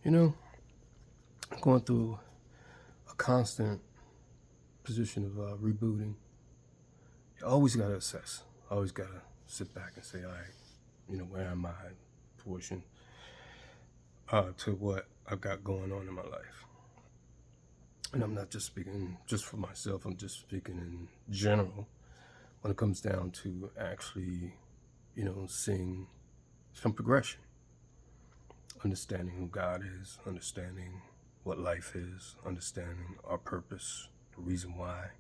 You know, going through a constant position of rebooting. You always got to assess. Always got to sit back and say, all right, where am I in proportion to what I've got going on in my life? And I'm not just speaking just for myself. I'm just speaking in general when it comes down to actually, seeing some progression, understanding who God is, understanding what life is, understanding our purpose, the reason why.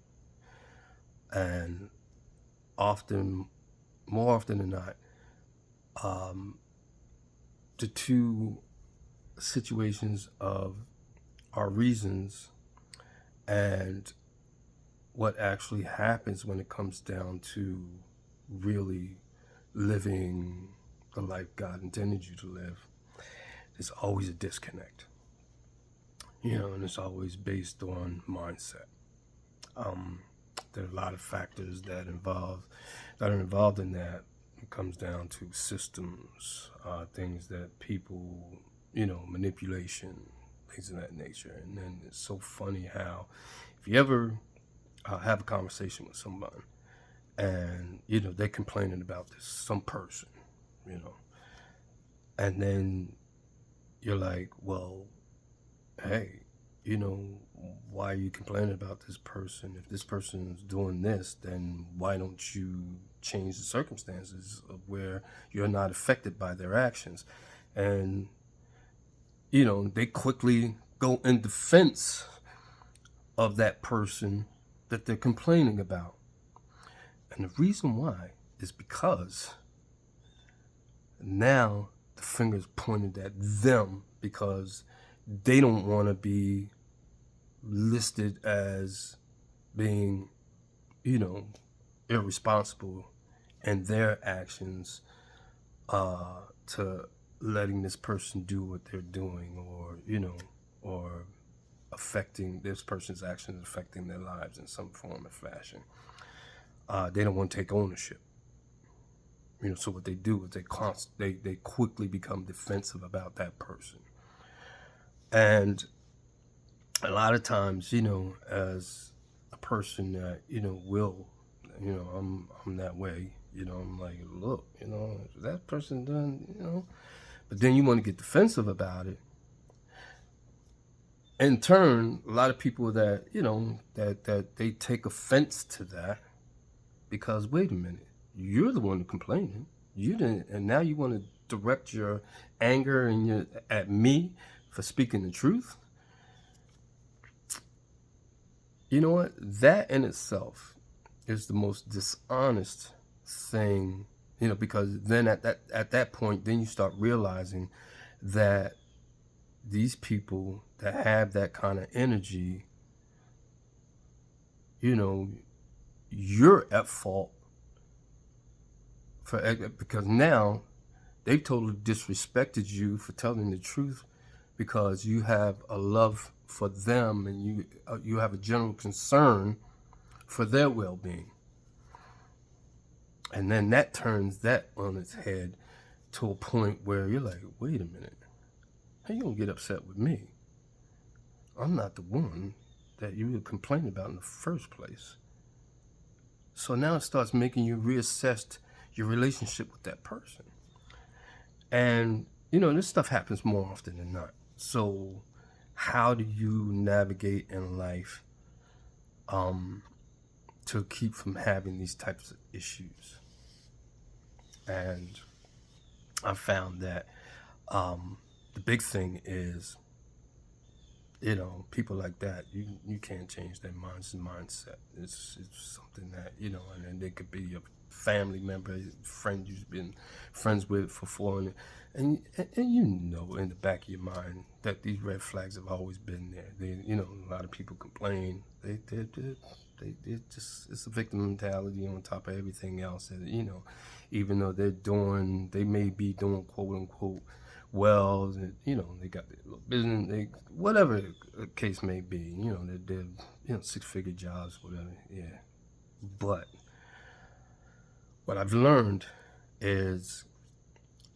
And more often than not, the two situations of our reasons and what actually happens when it comes down to really living the life God intended you to live, there's always a disconnect. And it's always based on mindset. There are a lot of factors that are involved in that. It comes down to systems, things that people, manipulation, things of that nature. And then it's so funny how, if you ever have a conversation with someone, and they're complaining about some person, and then you're like, well, hey, why are you complaining about this person? If this person is doing this, then why don't you change the circumstances of where you're not affected by their actions? And they quickly go in defense of that person that they're complaining about. And the reason why is because now the finger's pointed at them, because they don't want to be listed as being, irresponsible in their actions to letting this person do what they're doing, or affecting this person's actions, affecting their lives in some form or fashion. They don't want to take ownership. So what they do is they quickly become defensive about that person. And a lot of times, as a person that, will, I'm that way, I'm like, look, that person done, but then you want to get defensive about it. In turn, a lot of people that, that they take offense to that, because wait a minute, you're the one complaining. You didn't, and now you want to direct your anger and at me for speaking the truth. You know what? That in itself is the most dishonest thing, because then at that point, then you start realizing that these people that have that kind of energy, you're at fault because now they've totally disrespected you for telling the truth, because you have a love for them and you have a general concern for their well-being. And then that turns that on its head to a point where you're like, wait a minute, how you gonna get upset with me? I'm not the one that you would complain about in the first place. So now it starts making you reassess your relationship with that person. And, this stuff happens more often than not. So how do you navigate in life to keep from having these types of issues? And I found that the big thing is, people like that, you can't change their mindset. It's something that, and then they could be a family member, friend you've been friends with for 400, and in the back of your mind that these red flags have always been there. A lot of people complain. They just, it's a victim mentality on top of everything else. And, even though they may be doing quote unquote well, they got their little business, whatever the case may be, they're 6-figure jobs, whatever, yeah. But what I've learned is,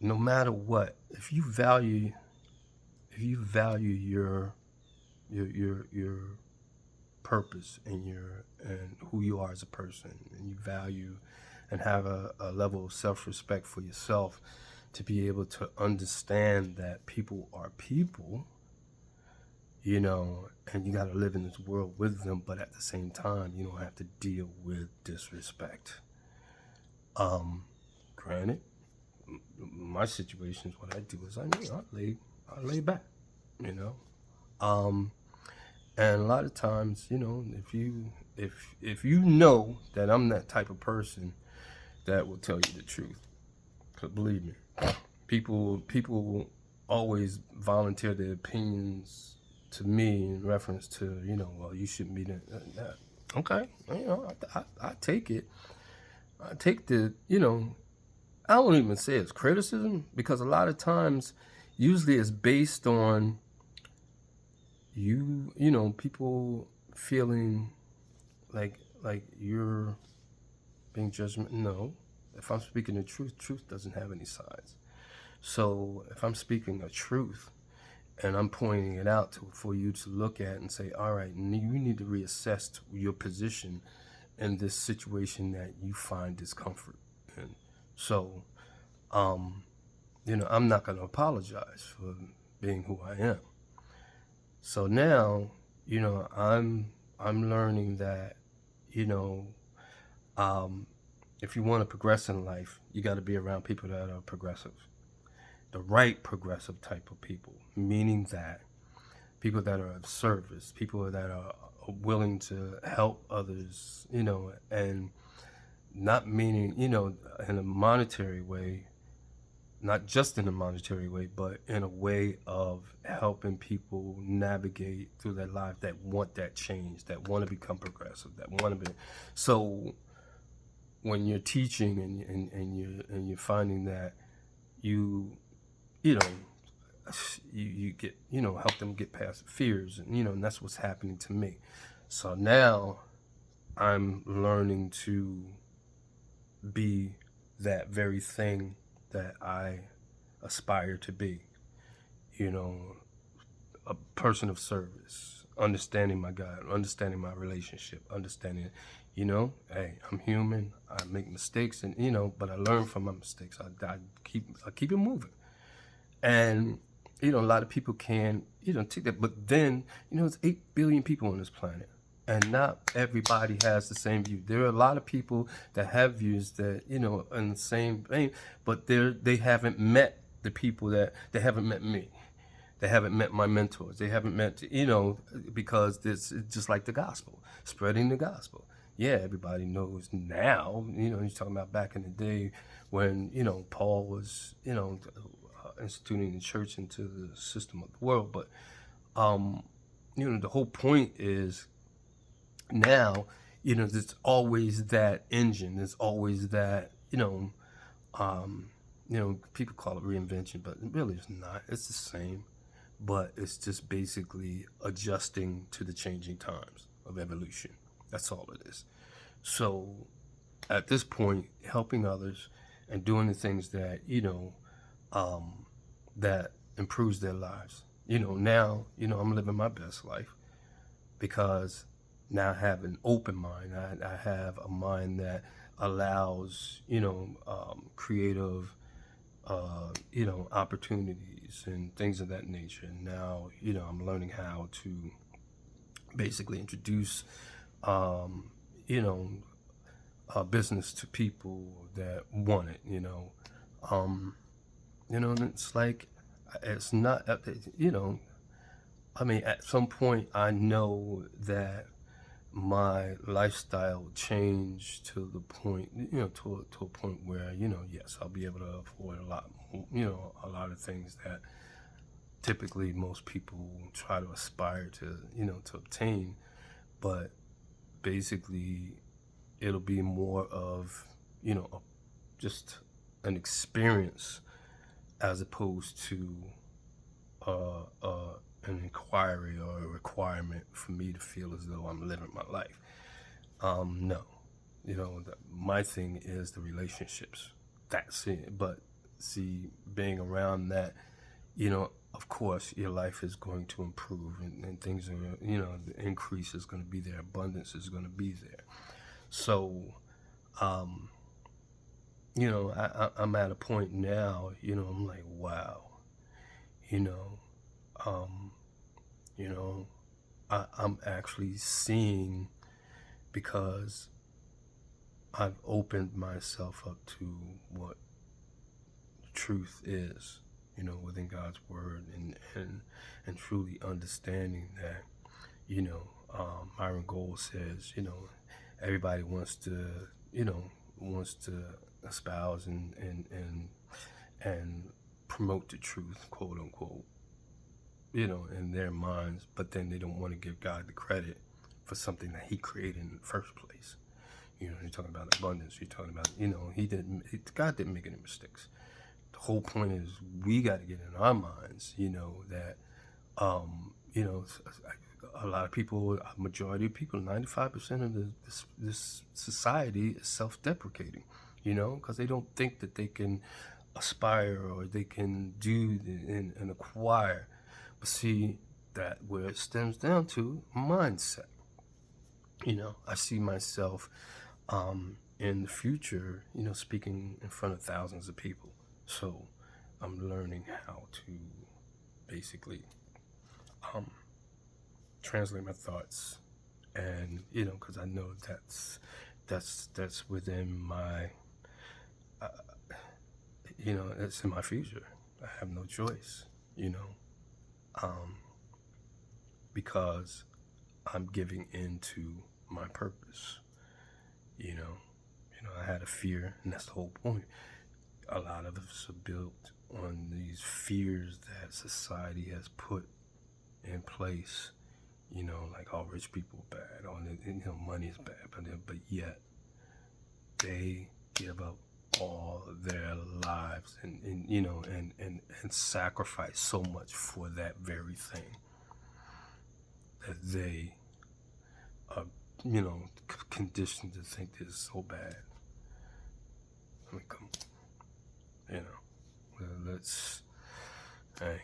no matter what, if you if you value your purpose and who you are as a person, and you value and have a level of self-respect for yourself, to be able to understand that people are people, and you got to live in this world with them, but at the same time, you don't have to deal with disrespect. Granted, my situations, what I do is I lay back, you know. Um, and a lot of times, if you know that I'm that type of person that will tell you the truth, because believe me, people always volunteer their opinions to me in reference to, well, you shouldn't be that. Okay, I take it. I take I don't even say it's criticism, because a lot of times, usually it's based on people feeling like you're being judgmental. No, if I'm speaking the truth, truth doesn't have any sides. So if I'm speaking the truth and I'm pointing it out for you to look at and say, all right, you need to reassess your position in this situation that you find discomfort in. So, I'm not going to apologize for being who I am. So now, I'm learning that, if you want to progress in life, you got to be around people that are progressive, the right progressive type of people, meaning that people that are of service, people that are willing to help others, and not meaning, in a monetary way, not just in a monetary way, but in a way of helping people navigate through their life, that want that change, that want to become progressive, that want to be. So when you're teaching and you're finding that you get, help them get past fears, and that's what's happening to me. So now I'm learning to be that very thing that I aspire to be, a person of service, understanding my God, understanding my relationship, understanding, hey, I'm human, I make mistakes, and but I learn from my mistakes. I keep it moving, and a lot of people can take that, but then it's 8 billion people on this planet, and not everybody has the same view. There are a lot of people that have views that in the same vein, but they haven't met the people they haven't met me. They haven't met my mentors. They haven't met, because this is just like the gospel, spreading the gospel. Yeah, everybody knows now, you're talking about back in the day when, Paul was, instituting the church into the system of the world. But, the whole point is now, there's always that engine. There's always that, people call it reinvention, but really it's not. It's the same. But it's just basically adjusting to the changing times of evolution. That's all it is. So at this point, helping others and doing the things that, that improves their lives. Now, I'm living my best life, because now I have an open mind. I have a mind that allows, creative, opportunities and things of that nature. And now, I'm learning how to basically introduce, business to people that want it, and it's like, it's not, I mean, at some point I know that my lifestyle changed to the point, to a point where, yes, I'll be able to afford a lot, a lot of things that typically most people try to aspire to, to obtain. But basically, it'll be more of, just an experience, as opposed to an inquiry or a requirement for me to feel as though I'm living my life. No, my thing is the relationships. That's it. But see, being around that, of course, your life is going to improve, and things are, the increase is going to be there, abundance is going to be there. So, um, I'm at a point now, I'm like, wow, you know, um, you know, I'm actually seeing, because I've opened myself up to what truth is, within God's word, and truly understanding that, Myron Gold says, everybody wants to espouse and promote the truth, quote unquote, in their minds, but then they don't want to give God the credit for something that he created in the first place. You're talking about abundance. You're talking about, God didn't make any mistakes. The whole point is we got to get in our minds, that, a lot of people, a majority of people, 95% of this society is self-deprecating, because they don't think that they can aspire or they can do and acquire. But see, that where it stems down to mindset. I see myself in the future, speaking in front of thousands of people. So I'm learning how to basically translate my thoughts, and because I know that's within my, it's in my future. I have no choice, because I'm giving into my purpose. I had a fear, and that's the whole point. A lot of us are built on these fears that society has put in place. Like all rich people are bad, or money is bad, but yet they give up all their lives and sacrifice so much for that very thing that they are, conditioned to think is so bad. I mean, come, let's, hey,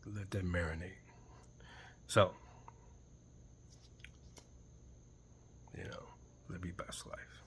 let that marinate. So, live your best life.